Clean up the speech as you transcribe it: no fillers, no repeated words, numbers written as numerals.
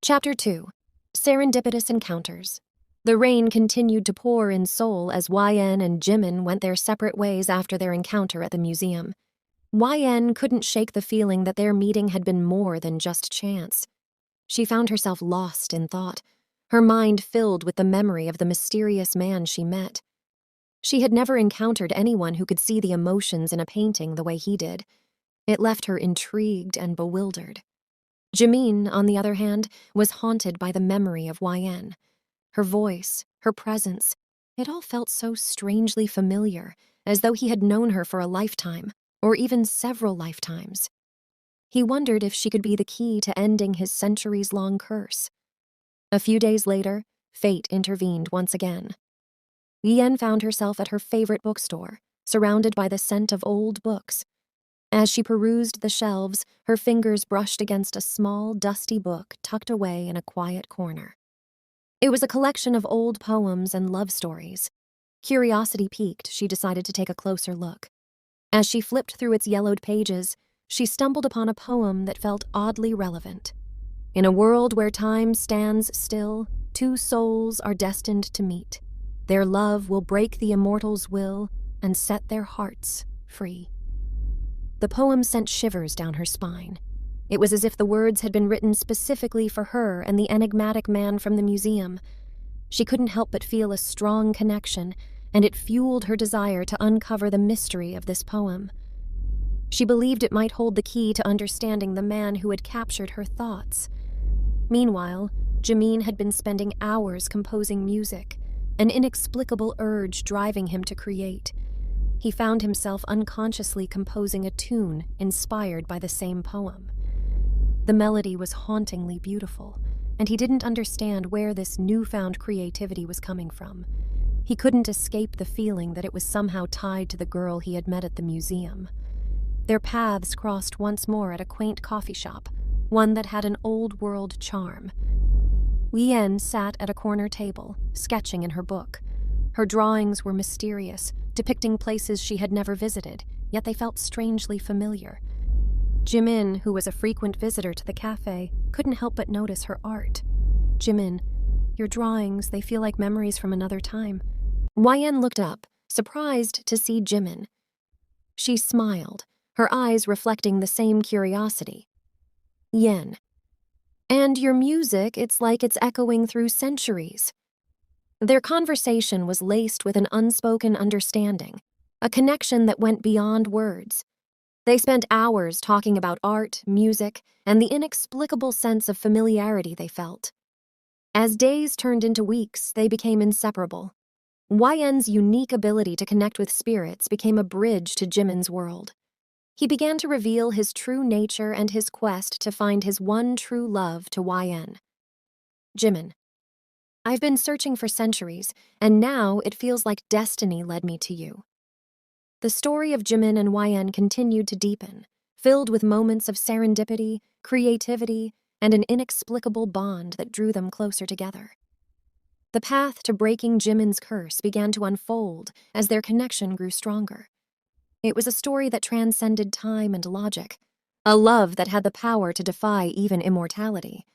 Chapter 2. Serendipitous Encounters. The rain continued to pour in Seoul as YN and Jimin went their separate ways after their encounter at the museum. YN couldn't shake the feeling that their meeting had been more than just chance. She found herself lost in thought, her mind filled with the memory of the mysterious man she met. She had never encountered anyone who could see the emotions in a painting the way he did. It left her intrigued and bewildered. Jimin, on the other hand, was haunted by the memory of YN. Her voice, her presence, it all felt so strangely familiar, as though he had known her for a lifetime, or even several lifetimes. He wondered if she could be the key to ending his centuries-long curse. A few days later, fate intervened once again. Yen found herself at her favorite bookstore, surrounded by the scent of old books. As she perused the shelves, her fingers brushed against a small, dusty book tucked away in a quiet corner. It was a collection of old poems and love stories. Curiosity piqued, she decided to take a closer look. As she flipped through its yellowed pages, she stumbled upon a poem that felt oddly relevant. In a world where time stands still, two souls are destined to meet. Their love will break the immortal's will and set their hearts free. The poem sent shivers down her spine. It was as if the words had been written specifically for her and the enigmatic man from the museum. She couldn't help but feel a strong connection, and it fueled her desire to uncover the mystery of this poem. She believed it might hold the key to understanding the man who had captured her thoughts. Meanwhile, Jimin had been spending hours composing music, an inexplicable urge driving him to create. He found himself unconsciously composing a tune inspired by the same poem. The melody was hauntingly beautiful, and he didn't understand where this newfound creativity was coming from. He couldn't escape the feeling that it was somehow tied to the girl he had met at the museum. Their paths crossed once more at a quaint coffee shop, one that had an old-world charm. Yen sat at a corner table, sketching in her book. Her drawings were mysterious, depicting places she had never visited, yet they felt strangely familiar. Jimin, who was a frequent visitor to the café, couldn't help but notice her art. "Jimin, your drawings, they feel like memories from another time." Yen looked up, surprised to see Jimin. She smiled, her eyes reflecting the same curiosity. "Yen, and your music, it's like it's echoing through centuries." Their conversation was laced with an unspoken understanding, a connection that went beyond words. They spent hours talking about art, music, and the inexplicable sense of familiarity they felt. As days turned into weeks, they became inseparable. Yen's unique ability to connect with spirits became a bridge to Jimin's world. He began to reveal his true nature and his quest to find his one true love to Yen. "Jimin, I've been searching for centuries, and now it feels like destiny led me to you." The story of Jimin and Yen continued to deepen, filled with moments of serendipity, creativity, and an inexplicable bond that drew them closer together. The path to breaking Jimin's curse began to unfold as their connection grew stronger. It was a story that transcended time and logic, a love that had the power to defy even immortality.